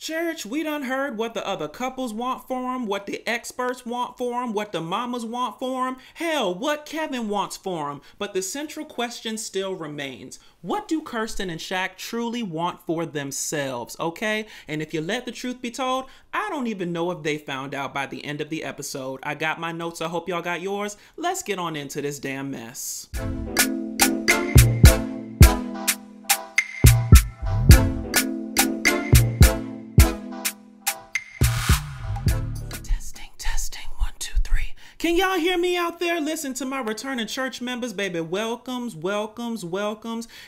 Church, we done heard what the other couples want for him, what the experts want for him, what the mamas want for him, hell, what Kevin wants for him. But the central question still remains. What do Kirsten and Shaq truly want for themselves, okay? And if you let the truth be told, I don't even know if they found out by the end of the episode. I got my notes, I hope y'all got yours. Let's get on into this damn mess. Can y'all hear me out there? Listen to my returning church members, baby. Welcomes.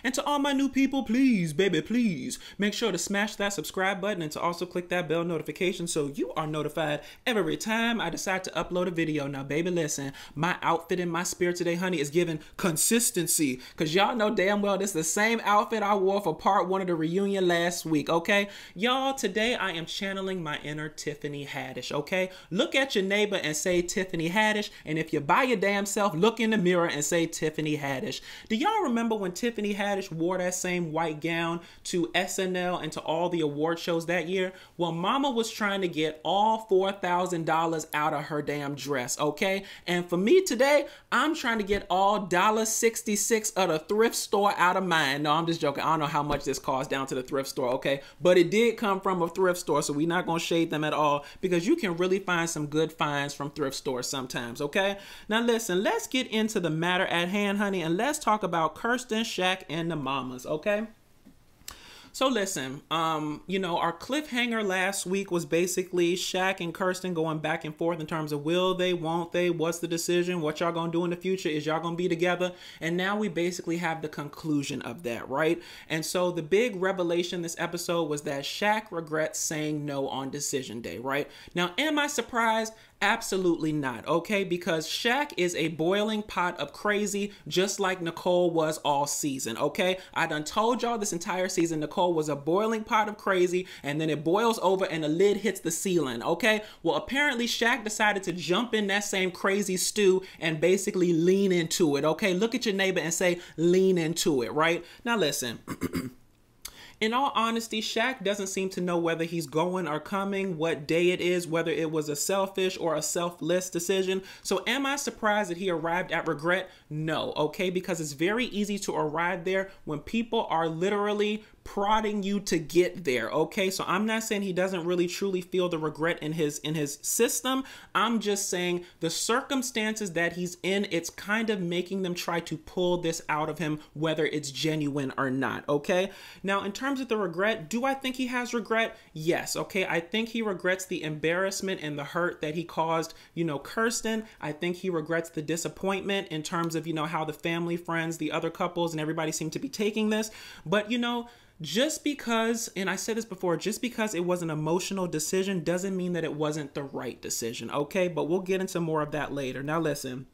And to all my new people, please, baby, please make sure to smash that subscribe button and to also click that bell notification so you are notified every time I decide to upload a video. Now, baby, listen, my outfit and my spirit today, honey, is giving consistency because y'all know damn well this is the same outfit I wore for part 1 of the reunion last week, okay? Y'all, today I am channeling my inner Tiffany Haddish, okay? Look at your neighbor and say Tiffany Haddish. And if you're by your damn self, look in the mirror and say Tiffany Haddish. Do y'all remember when Tiffany Haddish wore that same white gown to SNL and to all the award shows that year? Well, mama was trying to get all $4,000 out of her damn dress, okay? And for me today, I'm trying to get all $1.66 of the thrift store out of mine. No, I'm just joking. I don't know how much this costs down to the thrift store, okay? But it did come from a thrift store, so we're not going to shade them at all because you can really find some good finds from thrift stores sometimes. Okay, now listen, let's get into the matter at hand, honey, and let's talk about Kirsten, Shaq, and the mamas, okay? So listen, you know, our cliffhanger last week was basically Shaq and Kirsten going back and forth in terms of will they, won't they, what's the decision, what y'all gonna do in the future, is y'all gonna be together? And now we basically have the conclusion of that, right? And so the big revelation this episode was that Shaq regrets saying no on decision day, right? Now, am I surprised? Absolutely not, okay? Because Shaq is a boiling pot of crazy, just like Nicole was all season, okay? I done told y'all this entire season Nicole was a boiling pot of crazy, and then it boils over and the lid hits the ceiling, okay? Well, apparently Shaq decided to jump in that same crazy stew and basically lean into it, okay? Look at your neighbor and say, lean into it, right? Now listen. In all honesty, Shaq doesn't seem to know whether he's going or coming, what day it is, whether it was a selfish or a selfless decision. So am I surprised that he arrived at regret? No, okay? Because it's very easy to arrive there when people are literally prodding you to get there, okay? So I'm not saying he doesn't really truly feel the regret in his system. I'm just saying the circumstances that he's in, it's kind of making them try to pull this out of him, whether it's genuine or not, okay? Now, in terms of the regret, do I think he has regret? Yes, okay? I think he regrets the embarrassment and the hurt that he caused, you know, Kirsten. I think he regrets the disappointment in terms of, you know, how the family, friends, the other couples, and everybody seem to be taking this. But, you know, just because, and I said this before, just because it was an emotional decision doesn't mean that it wasn't the right decision, okay? But we'll get into more of that later. Now listen,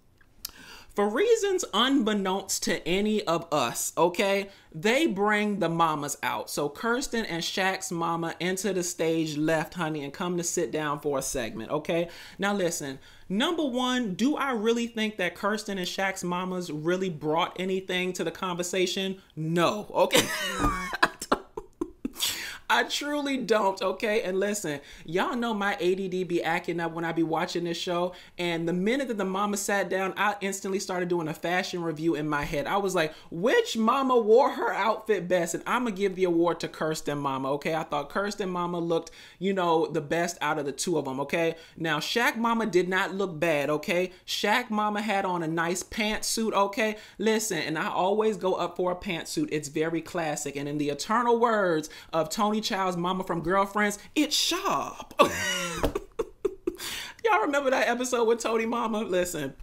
for reasons unbeknownst to any of us, okay, they bring the mamas out. So Kirsten and Shaq's mama enter the stage left, honey, and come to sit down for a segment, okay? Now listen, number one, do I really think that Kirsten and Shaq's mamas really brought anything to the conversation? No, okay? I truly don't, okay? And listen, y'all know my ADD be acting up when I be watching this show, and the minute that the mama sat down, I instantly started doing a fashion review in my head. I was like, which mama wore her outfit best? And I'm gonna give the award to Kirsten mama, okay? I thought Kirsten mama looked, you know, the best out of the two of them, okay? Now, Shaq mama did not look bad, okay? Shaq mama had on a nice pantsuit, okay? Listen, and I always go up for a pantsuit. It's very classic, and in the eternal words of Tony Child's mama from Girlfriends, it's sharp. Y'all remember that episode with Tony Mama? Listen,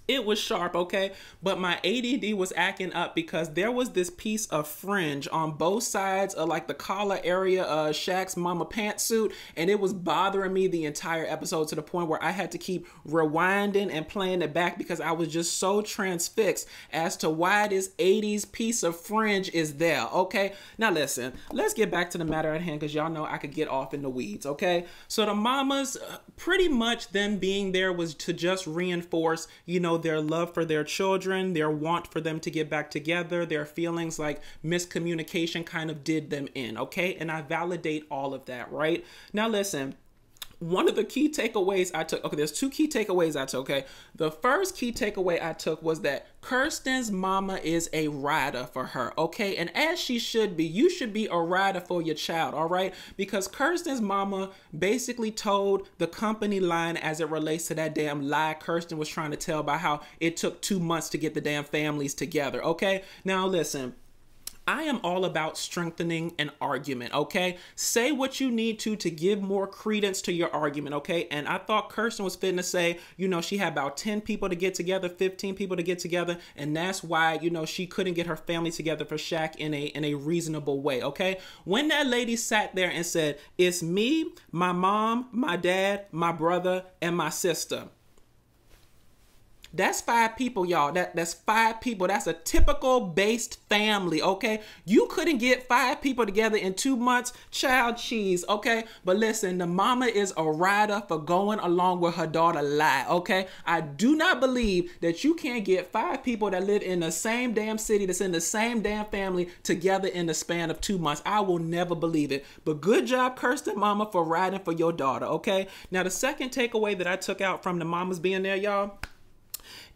it was sharp, okay? But my ADD was acting up because there was this piece of fringe on both sides of like the collar area of Shaq's mama pantsuit, and it was bothering me the entire episode to the point where I had to keep rewinding and playing it back because I was just so transfixed as to why this 80s piece of fringe is there, okay? Now listen, let's get back to the matter at hand because y'all know I could get off in the weeds, okay? So the mamas, pretty much them being there was to just reinforce, you know, know, their love for their children, their want for them to get back together, their feelings like miscommunication kind of did them in, okay? And I validate all of that, right? Now listen, one of the key takeaways I took, okay, there's two key takeaways I took, okay? The first key takeaway I took was that Kirsten's mama is a rider for her, okay? And as she should be, you should be a rider for your child, all right? Because Kirsten's mama basically told the company line as it relates to that damn lie Kirsten was trying to tell about how it took 2 months to get the damn families together, okay? Now listen, I am all about strengthening an argument, okay? Say what you need to give more credence to your argument, okay? And I thought Kirsten was fitting to say, you know, she had about 10 people to get together, 15 people to get together, and that's why, you know, she couldn't get her family together for Shaq in a reasonable way, okay? When that lady sat there and said, it's me, my mom, my dad, my brother, and my sister. That's 5 people, y'all. That's 5 people. That's a typical based family, okay? You couldn't get 5 people together in 2 months. Child cheese, okay? But listen, the mama is a rider for going along with her daughter lie, okay? I do not believe that you can't get 5 people that live in the same damn city, that's in the same damn family, together in the span of 2 months. I will never believe it. But good job, Kirsten mama, for riding for your daughter, okay? Now, the second takeaway that I took out from the mamas being there, y'all,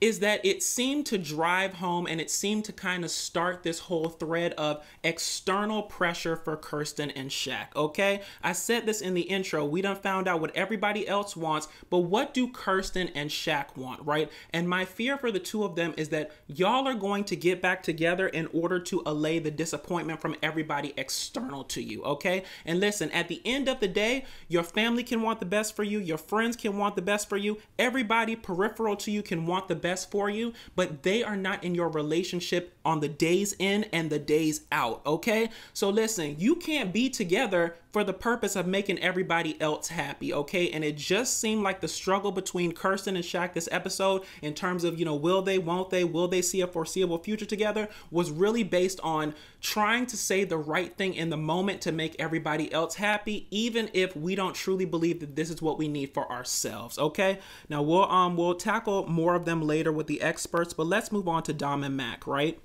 is that it seemed to drive home and it seemed to kind of start this whole thread of external pressure for Kirsten and Shaq, okay? I said this in the intro. We done found out what everybody else wants, but what do Kirsten and Shaq want, right? And my fear for the two of them is that y'all are going to get back together in order to allay the disappointment from everybody external to you, okay? And listen, at the end of the day, your family can want the best for you, your friends can want the best for you, everybody peripheral to you can want the best for you, but they are not in your relationship on the days in and the days out, okay? So listen, you can't be together for the purpose of making everybody else happy, okay? And it just seemed like the struggle between Kirsten and Shaq this episode in terms of, you know, will they, won't they, will they see a foreseeable future together, was really based on trying to say the right thing in the moment to make everybody else happy, even if we don't truly believe that this is what we need for ourselves, okay? Now we'll tackle more of them later with the experts, but let's move on to Dom and Mac, right?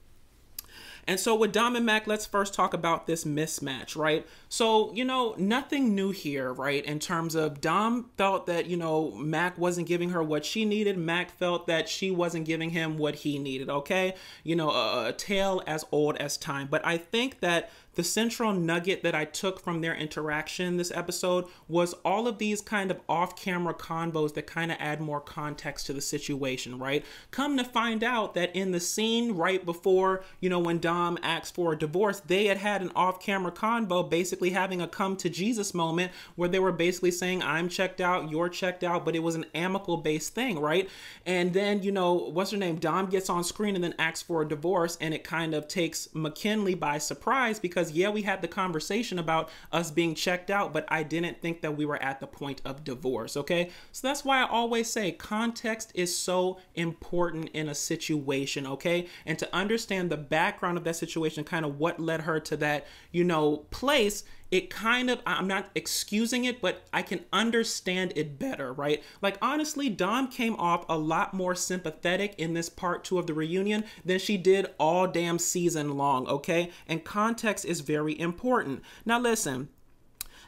And so with Dom and Mac, let's first talk about this mismatch, right? So, you know, nothing new here, right? In terms of Dom felt that, you know, Mac wasn't giving her what she needed. Mac felt that she wasn't giving him what he needed, okay? You know, a tale as old as time. But I think that the central nugget that I took from their interaction this episode was all of these kind of off-camera convos that kind of add more context to the situation, right? Come to find out that in the scene right before, you know, when Dom asked for a divorce, they had an off-camera convo basically having a come to Jesus moment where they were basically saying, I'm checked out, you're checked out, but it was an amicable based thing, right? And then, you know, what's her name? Dom gets on screen and then asks for a divorce, and it kind of takes Mackinley by surprise because yeah, we had the conversation about us being checked out, but I didn't think that we were at the point of divorce, okay? So that's why I always say context is so important in a situation, okay? And to understand the background of that situation, kind of what led her to that, you know, place, it kind of, I'm not excusing it, but I can understand it better, right? Like, honestly, Dom came off a lot more sympathetic in this part 2 of the reunion than she did all damn season long, okay? And context is very important. Now, listen.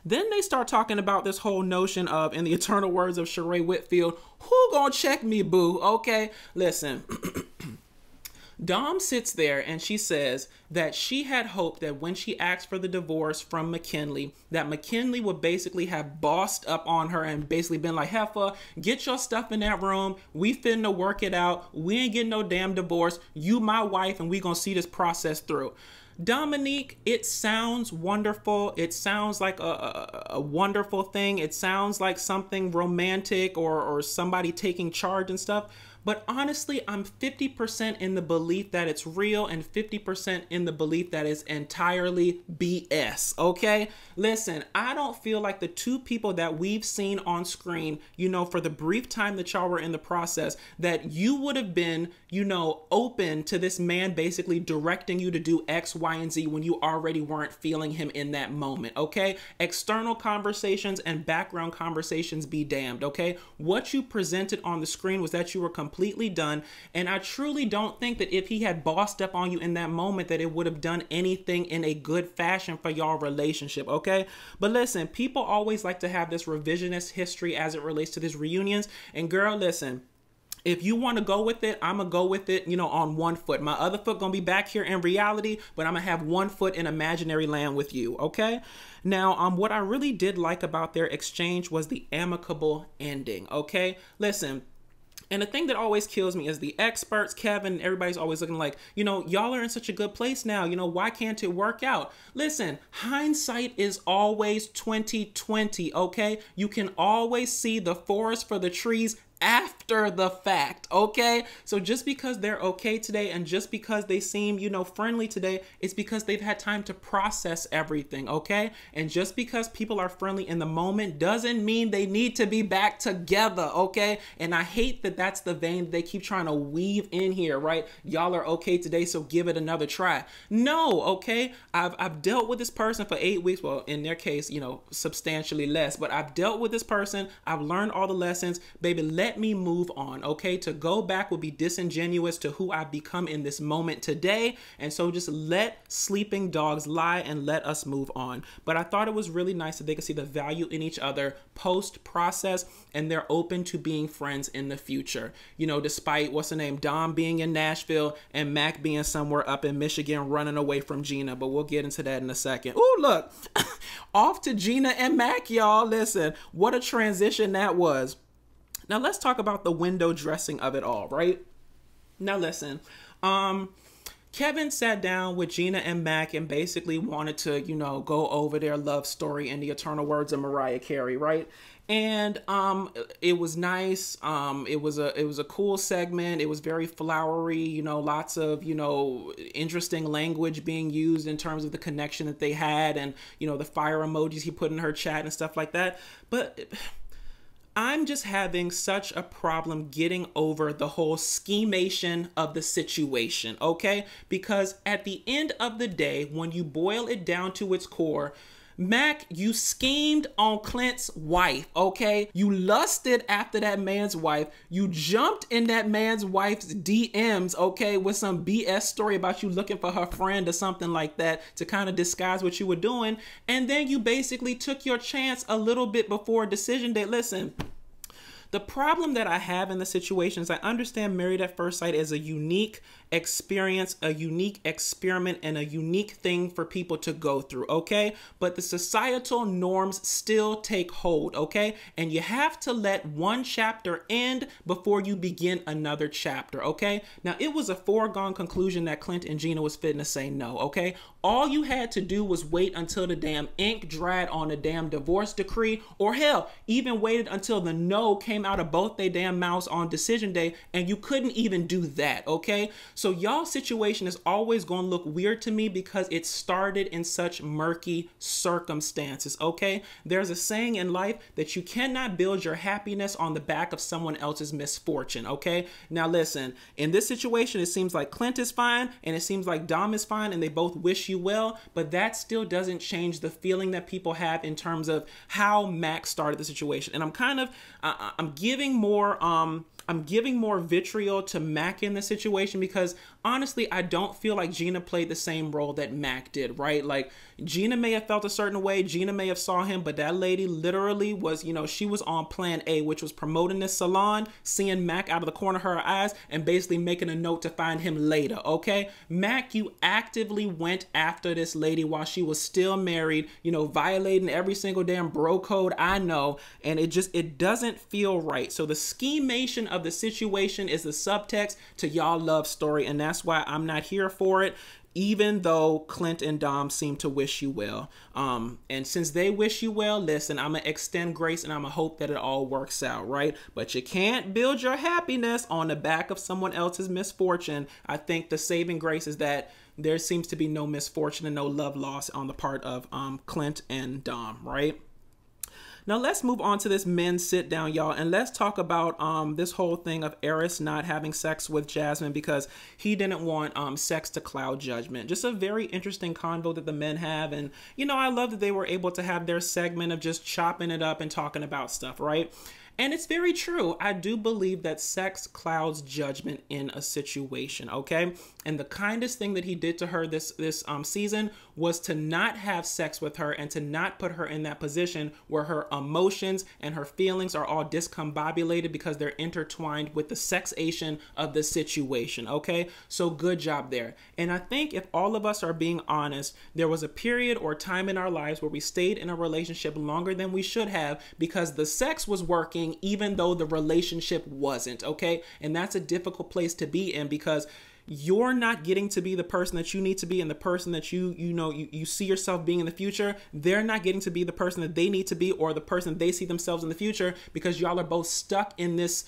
Then they start talking about this whole notion of, in the eternal words of Sheree Whitfield, who gonna check me, boo? Okay, listen. Dom sits there and she says that she had hoped that when she asked for the divorce from Mackinley, that Mackinley would basically have bossed up on her and basically been like, Heifer, get your stuff in that room. We finna work it out. We ain't getting no damn divorce. You my wife and we gonna see this process through. Domynique, it sounds wonderful. It sounds like a wonderful thing. It sounds like something romantic or somebody taking charge and stuff. But honestly, I'm 50% in the belief that it's real and 50% in the belief that it's entirely BS, okay? Listen, I don't feel like the two people that we've seen on screen, you know, for the brief time that y'all were in the process, that you would have been, you know, open to this man basically directing you to do X, Y, and Z when you already weren't feeling him in that moment, okay? External conversations and background conversations be damned, okay? What you presented on the screen was that you were completely completely done. And I truly don't think that if he had bossed up on you in that moment, that it would have done anything in a good fashion for y'all relationship, okay? But listen, people always like to have this revisionist history as it relates to these reunions. And girl, listen, if you want to go with it, I'm going to go with it, you know, on one foot. My other foot going to be back here in reality, but I'm going to have one foot in imaginary land with you, okay? Now, what I really did like about their exchange was the amicable ending, okay? Listen, and the thing that always kills me is the experts, Kevin, everybody's always looking like, you know, y'all are in such a good place now. You know, why can't it work out? Listen, hindsight is always 20/20, okay? You can always see the forest for the trees after the fact, okay? So just because they're okay today and just because they seem, you know, friendly today, it's because they've had time to process everything, okay? And just because people are friendly in the moment doesn't mean they need to be back together, okay? And I hate that that's the vein they keep trying to weave in here, right? Y'all are okay today, so give it another try. No, okay? I've dealt with this person for 8 weeks. Well, in their case, you know, substantially less, but I've dealt with this person. I've learned all the lessons. Baby, let me move on, okay? To go back would be disingenuous to who I've become in this moment today. And so just let sleeping dogs lie and let us move on. But I thought it was really nice that they could see the value in each other post-process, and they're open to being friends in the future. You know, despite, what's the name, Dom being in Nashville and Mac being somewhere up in Michigan running away from Gina. But we'll get into that in a second. Ooh, look, off to Gina and Mac, y'all. Listen, what a transition that was. Now let's talk about the window dressing of it all, right? Now listen, Kevin sat down with Gina and Mac and basically wanted to, you know, go over their love story in the eternal words of Mariah Carey, right? And it was nice. It was a cool segment. It was very flowery, you know, lots of, you know, interesting language being used in terms of the connection that they had and, you know, the fire emojis he put in her chat and stuff like that. But I'm just having such a problem getting over the whole schemation of the situation, okay? Because at the end of the day, when you boil it down to its core, Mac, you schemed on Clint's wife, okay? You lusted after that man's wife. You jumped in that man's wife's DMs, okay, with some BS story about you looking for her friend or something like that to kind of disguise what you were doing. And then you basically took your chance a little bit before decision day. Listen, the problem that I have in the situation is I understand Married at First Sight is a unique experience, a unique experiment, and a unique thing for people to go through, okay? But the societal norms still take hold, okay? And you have to let one chapter end before you begin another chapter, okay? Now, it was a foregone conclusion that Clint and Gina was fitting to say no, okay? All you had to do was wait until the damn ink dried on the damn divorce decree, or hell, even waited until the no came out of both their damn mouths on decision day, and you couldn't even do that, okay? So y'all's situation is always going to look weird to me because it started in such murky circumstances, okay? There's a saying in life that you cannot build your happiness on the back of someone else's misfortune, okay? Now listen, in this situation, it seems like Clint is fine and it seems like Dom is fine and they both wish you well, but that still doesn't change the feeling that people have in terms of how Mac started the situation. And I'm kind of, I'm giving more vitriol to Mac in the situation because honestly, I don't feel like Gina played the same role that Mac did, right? Like Gina may have felt a certain way, Gina may have saw him, but that lady literally was, you know, she was on plan A, which was promoting this salon, seeing Mac out of the corner of her eyes and basically making a note to find him later, okay? Mac, you actively went after this lady while she was still married, you know, violating every single damn bro code I know, and it doesn't feel right. So the schemation of the situation is the subtext to y'all love story, and that's why I'm not here for it, even though Clint and Dom seem to wish you well. And since they wish you well, listen, I'm going to extend grace and I'm going to hope that it all works out, right? But you can't build your happiness on the back of someone else's misfortune. I think the saving grace is that there seems to be no misfortune and no love loss on the part of Clint and Dom, right? Now let's move on to this men's sit down, y'all, and let's talk about this whole thing of Eris not having sex with Jasmine because he didn't want sex to cloud judgment. Just a very interesting convo that the men have, and you know, I love that they were able to have their segment of just chopping it up and talking about stuff, right? And it's very true. I do believe that sex clouds judgment in a situation, okay? And the kindest thing that he did to her this season was to not have sex with her and to not put her in that position where her emotions and her feelings are all discombobulated because they're intertwined with the sexation of the situation, okay? So good job there. And I think if all of us are being honest, there was a period or time in our lives where we stayed in a relationship longer than we should have because the sex was working even though the relationship wasn't, okay? And that's a difficult place to be in because you're not getting to be the person that you need to be and the person that you see yourself being in the future. They're not getting to be the person that they need to be or the person they see themselves in the future because y'all are both stuck in this,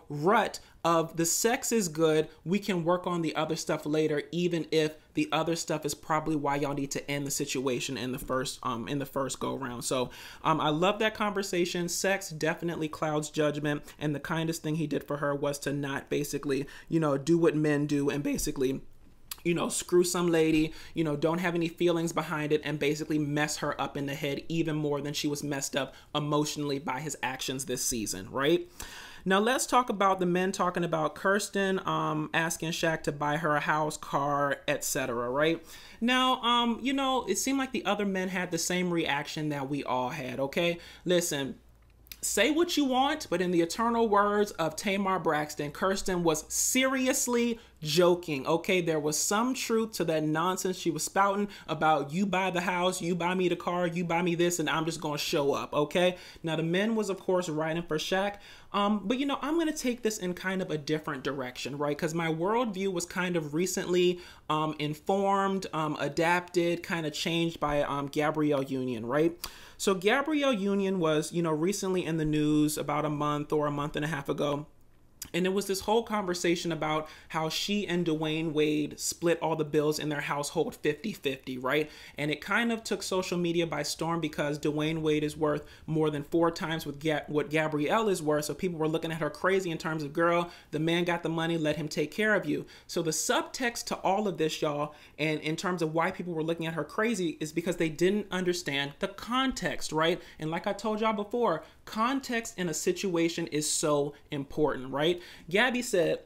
rut of the sex is good. We can work on the other stuff later, even if the other stuff is probably why y'all need to end the situation in the first go round. So I love that conversation. Sex definitely clouds judgment. And the kindest thing he did for her was to not basically, do what men do and basically screw some lady, don't have any feelings behind it and basically mess her up in the head even more than she was messed up emotionally by his actions this season, right? Now let's talk about the men talking about Kirsten asking Shaq to buy her a house, car, etc., right? Now, it seemed like the other men had the same reaction that we all had, okay? Listen, say what you want, but in the eternal words of Tamar Braxton, Kirsten was seriously joking, okay? There was some truth to that nonsense she was spouting about you buy the house, you buy me the car, you buy me this, and I'm just going to show up, okay? Now, the men was, of course, writing for Shaq, but, I'm going to take this in kind of a different direction, right? Because my worldview was kind of recently informed, adapted, kind of changed by Gabrielle Union, right? So Gabrielle Union was, recently in the news about a month and a half ago. And it was this whole conversation about how she and Dwayne Wade split all the bills in their household 50-50, right? And it kind of took social media by storm because Dwayne Wade is worth more than 4 times what Gabrielle is worth. So people were looking at her crazy in terms of, girl, the man got the money, let him take care of you. So the subtext to all of this, y'all, and in terms of why people were looking at her crazy is because they didn't understand the context, right? And like I told y'all before, context in a situation is so important, right? Gabby said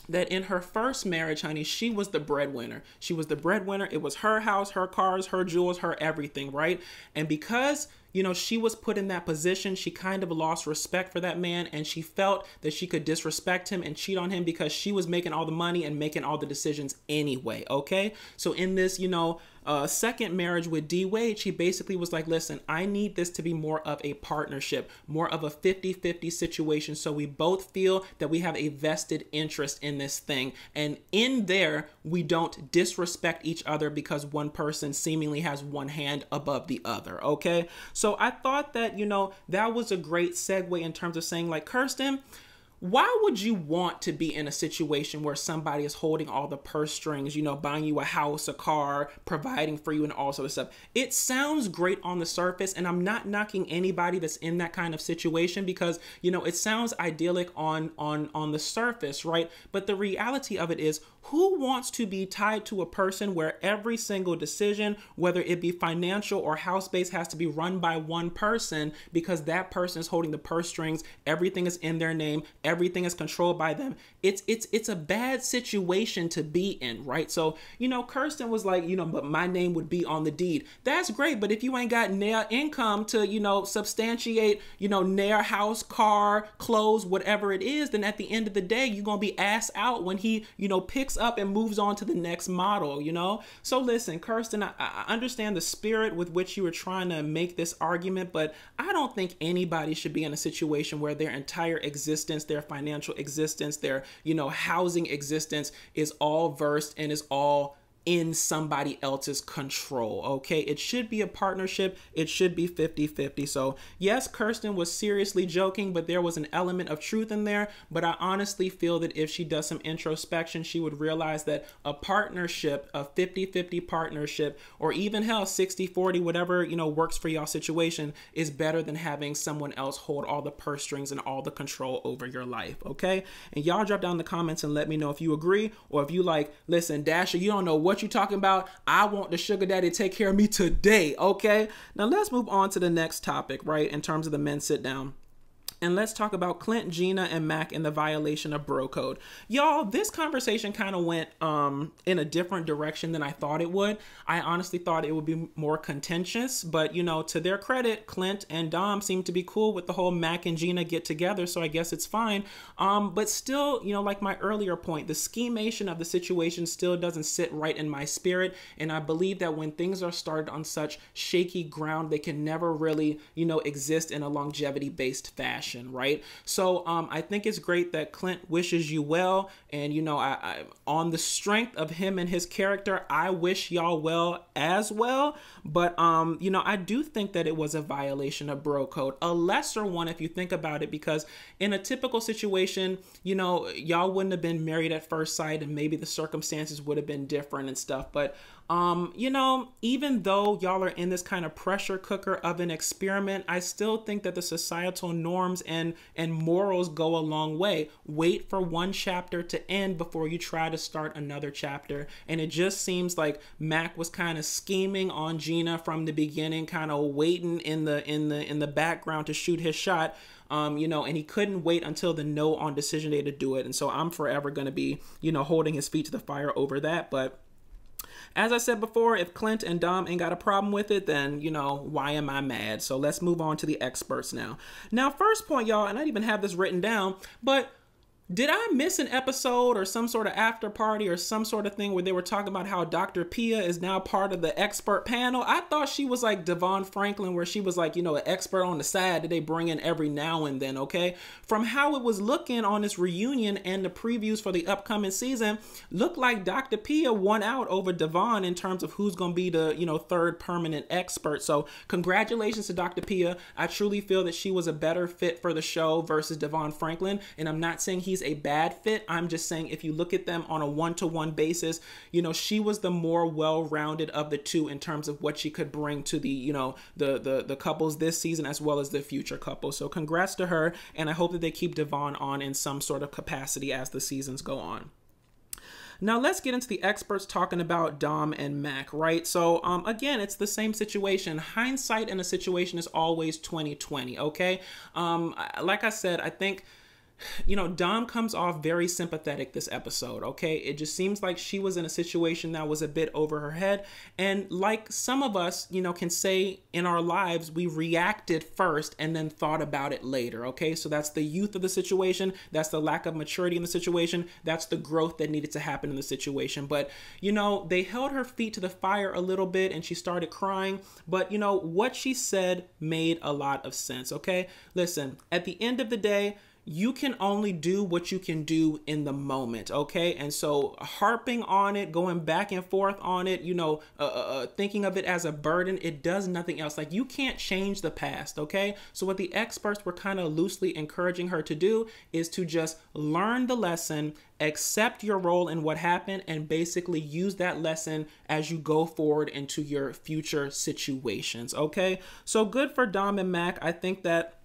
that in her first marriage, honey, she was the breadwinner. She was the breadwinner. It was her house, her cars, her jewels, her everything, right? And because she was put in that position, she kind of lost respect for that man, and she felt that she could disrespect him and cheat on him because she was making all the money and making all the decisions anyway, okay? So in this, second marriage with D Wade, she basically was like, listen, I need this to be more of a partnership, more of a 50-50 situation, so we both feel that we have a vested interest in this thing. And in there, we don't disrespect each other because one person seemingly has one hand above the other, okay? So I thought that, that was a great segue in terms of saying, like, Kirsten, why would you want to be in a situation where somebody is holding all the purse strings, buying you a house, a car, providing for you and all sort of stuff? It sounds great on the surface, and I'm not knocking anybody that's in that kind of situation because, it sounds idyllic on the surface, right? But the reality of it is, who wants to be tied to a person where every single decision, whether it be financial or house-based, has to be run by one person because that person is holding the purse strings, everything is in their name, everything is controlled by them? It's a bad situation to be in, right? So, Kirsten was like, but my name would be on the deed. That's great, but if you ain't got near income to, substantiate, near house, car, clothes, whatever it is, then at the end of the day, you're going to be ass out when he, picks up and moves on to the next model, So listen, Kirsten, I understand the spirit with which you were trying to make this argument, but I don't think anybody should be in a situation where their entire existence, their financial existence, their, housing existence is all versed and is all in somebody else's control, okay? It should be a partnership. It should be 50-50. So yes, Kirsten was seriously joking, but there was an element of truth in there. But I honestly feel that if she does some introspection, she would realize that a partnership, a 50-50 partnership, or even hell, 60-40, whatever, works for y'all situation, is better than having someone else hold all the purse strings and all the control over your life, okay? And y'all drop down in the comments and let me know if you agree, or if you like, listen, Dasher, you don't know what you talking about. I want the sugar daddy to take care of me today, okay? Now let's move on to the next topic, right? In terms of the men sit down. And let's talk about Clint, Gina, and Mac and the violation of bro code. Y'all, this conversation kind of went in a different direction than I thought it would. I honestly thought it would be more contentious, but you know, to their credit, Clint and Dom seem to be cool with the whole Mac and Gina get together, so I guess it's fine. But still, you know, like my earlier point, the schemation of the situation still doesn't sit right in my spirit, and I believe that when things are started on such shaky ground, they can never really, you know, exist in a longevity-based fashion. Right? So I think it's great that Clint wishes you well, and you know, I on the strength of him and his character, I wish y'all well as well. But you know, I do think that it was a violation of bro code, a lesser one if you think about it, because in a typical situation, you know, y'all wouldn't have been married at first sight, and maybe the circumstances would have been different and stuff. But you know, even though y'all are in this kind of pressure cooker of an experiment, I still think that the societal norms and morals go a long way. Wait for one chapter to end before you try to start another chapter. And it just seems like Mac was kind of scheming on Gina from the beginning, kind of waiting in the background to shoot his shot. You know, and he couldn't wait until the no on decision day to do it. And so I'm forever going to be, you know, holding his feet to the fire over that. But as I said before, if Clint and Dom ain't got a problem with it, then, you know, why am I mad? So let's move on to the experts now. Now, first point, y'all, and I didn't even have this written down, but did I miss an episode or some sort of after party or some sort of thing where they were talking about how Dr. Pia is now part of the expert panel? I thought she was like Devon Franklin, where she was like, you know, an expert on the side that they bring in every now and then, okay? From how it was looking on this reunion and the previews for the upcoming season, looked like Dr. Pia won out over Devon in terms of who's going to be the, you know, third permanent expert. So congratulations to Dr. Pia. I truly feel that she was a better fit for the show versus Devon Franklin. And I'm not saying he's a bad fit. I'm just saying if you look at them on a one-to-one basis, you know, she was the more well-rounded of the two in terms of what she could bring to the, you know, the couples this season as well as the future couples. So congrats to her, and I hope that they keep Devon on in some sort of capacity as the seasons go on. Now let's get into the experts talking about Dom and Mac, right? So again, it's the same situation. Hindsight in a situation is always 20/20, okay? Like I said, I think, you know, Dom comes off very sympathetic this episode, okay? It just seems like she was in a situation that was a bit over her head. And like some of us, you know, can say in our lives, we reacted first and then thought about it later, okay? So that's the youth of the situation. That's the lack of maturity in the situation. That's the growth that needed to happen in the situation. But, you know, they held her feet to the fire a little bit and she started crying. But, you know, what she said made a lot of sense, okay? Listen, at the end of the day, you can only do what you can do in the moment, okay? And so harping on it, going back and forth on it, you know, thinking of it as a burden, it does nothing else. Like, you can't change the past, okay? So what the experts were kind of loosely encouraging her to do is to just learn the lesson, accept your role in what happened, and basically use that lesson as you go forward into your future situations, okay? So good for Dom and Mac. I think that,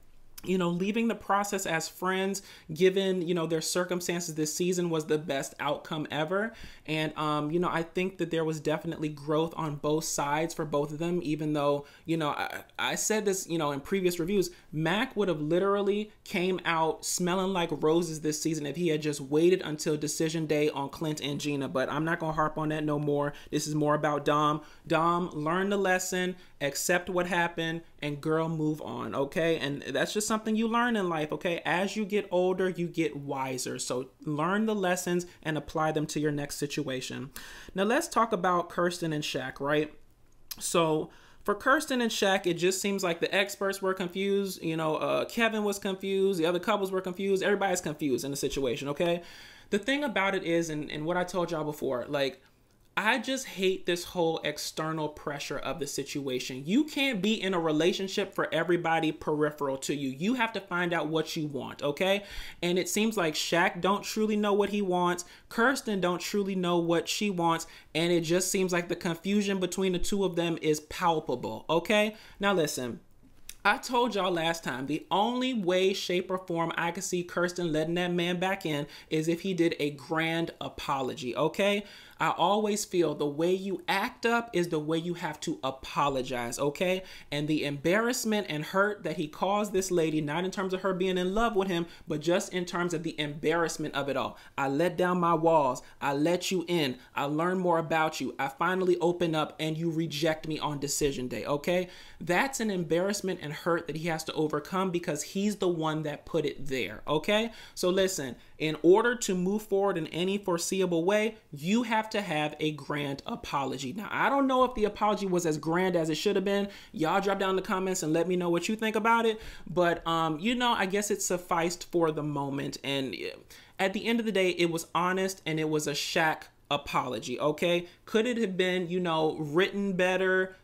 you know, leaving the process as friends, given, you know, their circumstances this season, was the best outcome ever. And, you know, I think that there was definitely growth on both sides for both of them, even though, you know, I said this, you know, in previous reviews, Mac would have literally came out smelling like roses this season if he had just waited until decision day on Clint and Gina. But I'm not going to harp on that no more. This is more about Dom. Dom, learn the lesson, accept what happened, and girl, move on, okay? And that's just something you learn in life, okay? As you get older, you get wiser. So learn the lessons and apply them to your next situation. Now let's talk about Kirsten and Shaq, right? So for Kirsten and Shaq, it just seems like the experts were confused. You know, Kevin was confused. The other couples were confused. Everybody's confused in the situation, okay? The thing about it is, and what I told y'all before, like, I just hate this whole external pressure of the situation. You can't be in a relationship for everybody peripheral to you. You have to find out what you want, okay? And it seems like Shaq don't truly know what he wants. Kirsten don't truly know what she wants. And it just seems like the confusion between the two of them is palpable, okay? Now listen, I told y'all last time, the only way, shape, or form I could see Kirsten letting that man back in is if he did a grand apology, okay? I always feel the way you act up is the way you have to apologize, okay? And the embarrassment and hurt that he caused this lady, not in terms of her being in love with him, but just in terms of the embarrassment of it all. I let down my walls. I let you in. I learned more about you. I finally open up and you reject me on decision day, okay? That's an embarrassment and hurt that he has to overcome because he's the one that put it there, okay? So listen, in order to move forward in any foreseeable way, you have to have a grand apology. Now, I don't know if the apology was as grand as it should have been. Y'all drop down in the comments and let me know what you think about it. But, I guess it sufficed for the moment. And at the end of the day, it was honest and it was a Shaq apology, okay? Could it have been, written better,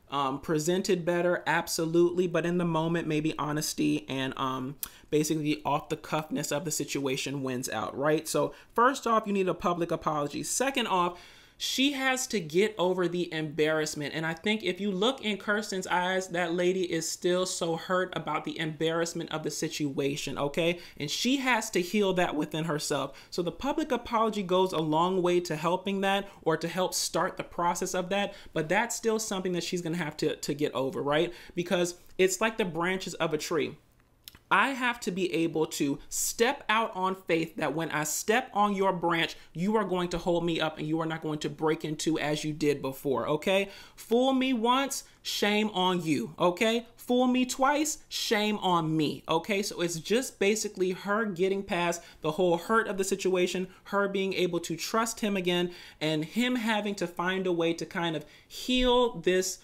presented better? Absolutely. But in the moment, maybe honesty and basically the off the cuffness of the situation wins out, right? So first off, you need a public apology. Second off, she has to get over the embarrassment. And I think if you look in Kirsten's eyes, that lady is still so hurt about the embarrassment of the situation, okay? And she has to heal that within herself. So the public apology goes a long way to helping that or to help start the process of that. But that's still something that she's going to have to get over, right? Because it's like the branches of a tree. I have to be able to step out on faith that when I step on your branch, you are going to hold me up and you are not going to break into as you did before, okay? Fool me once, shame on you, okay? Fool me twice, shame on me, okay? So it's just basically her getting past the whole hurt of the situation, her being able to trust him again, and him having to find a way to kind of heal this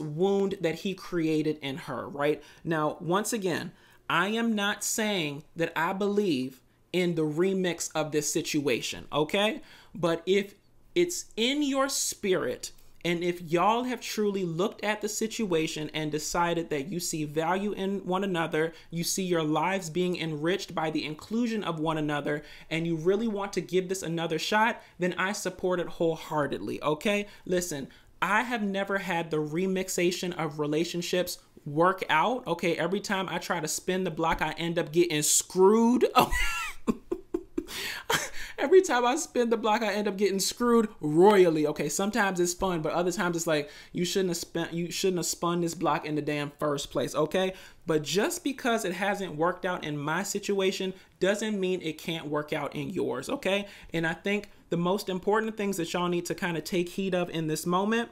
wound that he created in her, right? Now, once again, I am not saying that I believe in the remix of this situation, okay? But if it's in your spirit and if y'all have truly looked at the situation and decided that you see value in one another, you see your lives being enriched by the inclusion of one another, and you really want to give this another shot, then I support it wholeheartedly, okay? Listen, I have never had the remixation of relationships work out, okay? Every time I try to spin the block, I end up getting screwed. Every time I spin the block, I end up getting screwed royally. Okay, sometimes it's fun, but other times it's like you shouldn't have spun this block in the damn first place, okay? But just because it hasn't worked out in my situation doesn't mean it can't work out in yours, okay? And I think the most important things that y'all need to kind of take heed of in this moment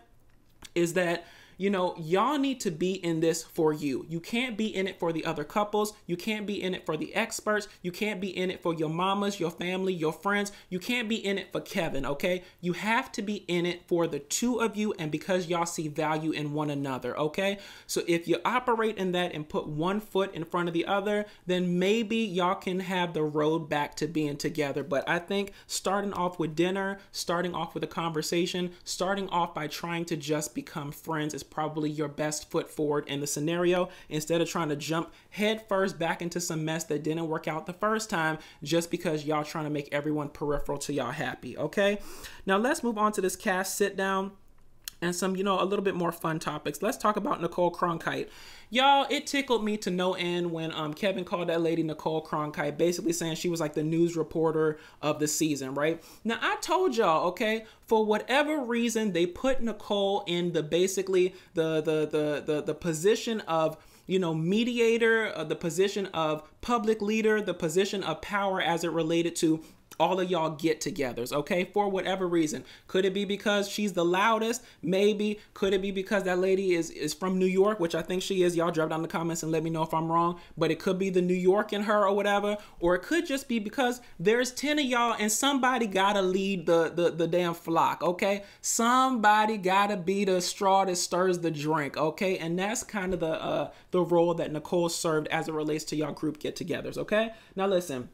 is that y'all need to be in this for you. You can't be in it for the other couples. You can't be in it for the experts. You can't be in it for your mamas, your family, your friends. You can't be in it for Kevin, okay? You have to be in it for the two of you and because y'all see value in one another, okay? So if you operate in that and put one foot in front of the other, then maybe y'all can have the road back to being together. But I think starting off with dinner, starting off with a conversation, starting off by trying to just become friends is probably your best foot forward in the scenario instead of trying to jump head first back into some mess that didn't work out the first time just because y'all trying to make everyone peripheral to y'all happy, okay? Now let's move on to this cast sit down and some, a little bit more fun topics. Let's talk about Nicole Cronkite. Y'all, it tickled me to no end when Kevin called that lady Nicole Cronkite, basically saying she was like the news reporter of the season, right? Now, I told y'all, okay, for whatever reason, they put Nicole in the position of mediator, the position of public leader, the position of power as it related to all of y'all get-togethers, okay, for whatever reason. Could it be because she's the loudest? Maybe. Could it be because that lady is from New York, which I think she is? Y'all drop down in the comments and let me know if I'm wrong. But it could be the New York in her or whatever. Or it could just be because there's 10 of y'all and somebody gotta lead the damn flock, okay? Somebody gotta be the straw that stirs the drink, okay? And that's kind of the role that Nicole served as it relates to y'all group get-togethers, okay? Now listen.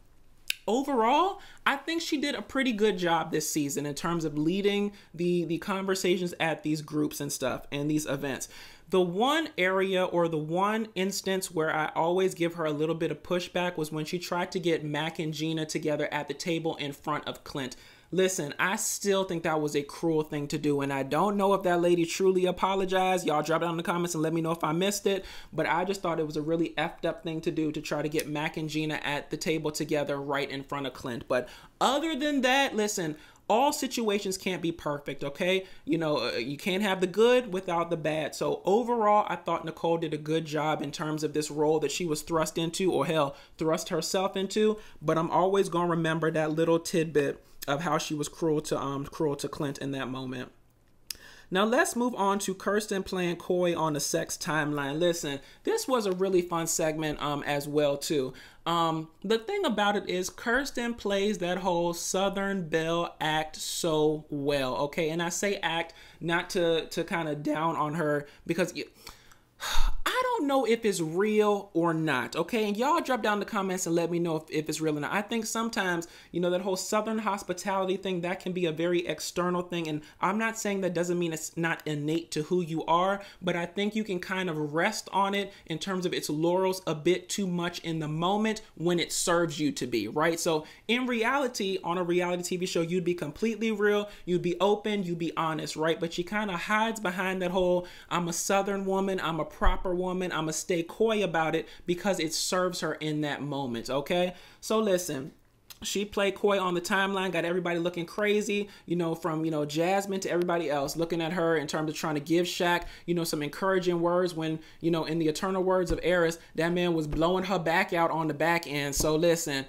Overall, I think she did a pretty good job this season in terms of leading the conversations at these groups and stuff and these events. The one area or the one instance where I always give her a little bit of pushback was when she tried to get Mac and Gina together at the table in front of Clint. Listen, I still think that was a cruel thing to do, and I don't know if that lady truly apologized. Y'all drop it down in the comments and let me know if I missed it, but I just thought it was a really effed up thing to do to try to get Mac and Gina at the table together right in front of Clint. But other than that, listen, all situations can't be perfect, okay? You know, you can't have the good without the bad. So overall, I thought Nicole did a good job in terms of this role that she was thrust into, or hell, thrust herself into. But I'm always gonna remember that little tidbit of how she was cruel to Clint in that moment. Now let's move on to Kirsten playing coy on the sex timeline. Listen, this was a really fun segment as well too. The thing about it is Kirsten plays that whole Southern Belle act so well, okay? And I say act not to kind of down on her, because I don't know if it's real or not, okay? And y'all drop down in the comments and let me know if it's real or not. I think sometimes, you know, that whole Southern hospitality thing, that can be a very external thing. And I'm not saying that doesn't mean it's not innate to who you are, but I think you can kind of rest on it in terms of its laurels a bit too much in the moment when it serves you to be, right? So in reality, on a reality TV show, you'd be completely real, you'd be open, you'd be honest, right? But she kind of hides behind that whole, I'm a Southern woman, I'm a proper woman, I'm gonna stay coy about it because it serves her in that moment, okay? So listen, she played coy on the timeline, got everybody looking crazy, you know, from, you know, Jasmine to everybody else looking at her in terms of trying to give Shaq, you know, some encouraging words when, you know, in the eternal words of Eris, that man was blowing her back out on the back end. So listen,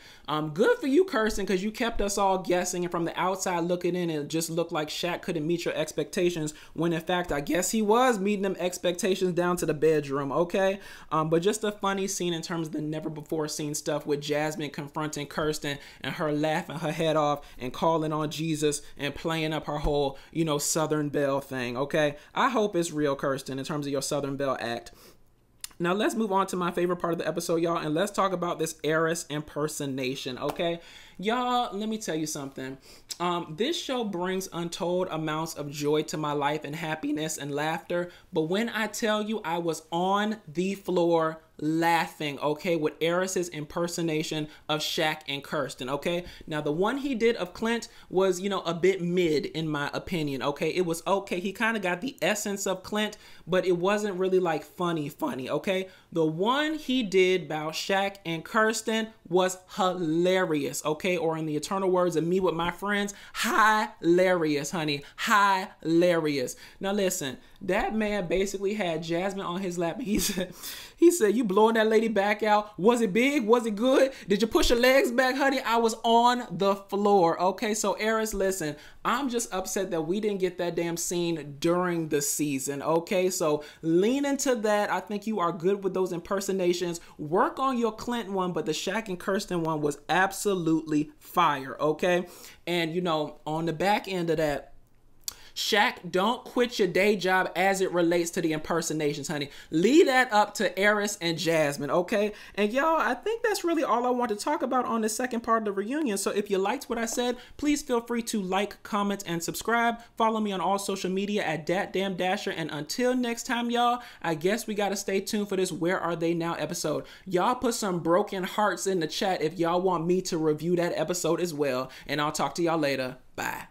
good for you, Kirsten, because you kept us all guessing, and from the outside looking in, it just looked like Shaq couldn't meet your expectations, when in fact, I guess he was meeting them expectations down to the bedroom, okay? But just a funny scene in terms of the never before seen stuff with Jasmine confronting Kirsten and her laughing her head off and calling on Jesus and playing up her whole, you know, Southern Belle thing, okay? I hope it's real, Kirsten, in terms of your Southern Belle act. Now let's move on to my favorite part of the episode, y'all, and let's talk about this Eris impersonation, okay? Y'all, let me tell you something. This show brings untold amounts of joy to my life and happiness and laughter, but when I tell you I was on the floor laughing, okay, with Eris's impersonation of Shaq and Kirsten, okay? Now, the one he did of Clint was, you know, a bit mid, in my opinion, okay? It was okay. He kind of got the essence of Clint, but it wasn't really, like, funny, okay? The one he did about Shaq and Kirsten was hilarious, okay? Or in the eternal words of me with my friends, hilarious, honey. Hilarious. Now, listen, that man basically had Jasmine on his lap. He said, you blowing that lady back out? Was it big? Was it good? Did you push your legs back, honey? I was on the floor, okay? So, Eris, listen, I'm just upset that we didn't get that damn scene during the season, okay? So, lean into that. I think you are good with those impersonations. Work on your Clint one, but the Shaq and Kirsten one was absolutely fire, okay? And, you know, on the back end of that, Shaq, don't quit your day job as it relates to the impersonations, honey. Leave that up to Eris and Jasmine, okay? And y'all, I think that's really all I want to talk about on the second part of the reunion. So if you liked what I said, please feel free to like, comment, and subscribe. Follow me on all social media at DatDamnDasher. And until next time, y'all, I guess we got to stay tuned for this Where Are They Now episode. Y'all put some broken hearts in the chat if y'all want me to review that episode as well. And I'll talk to y'all later. Bye.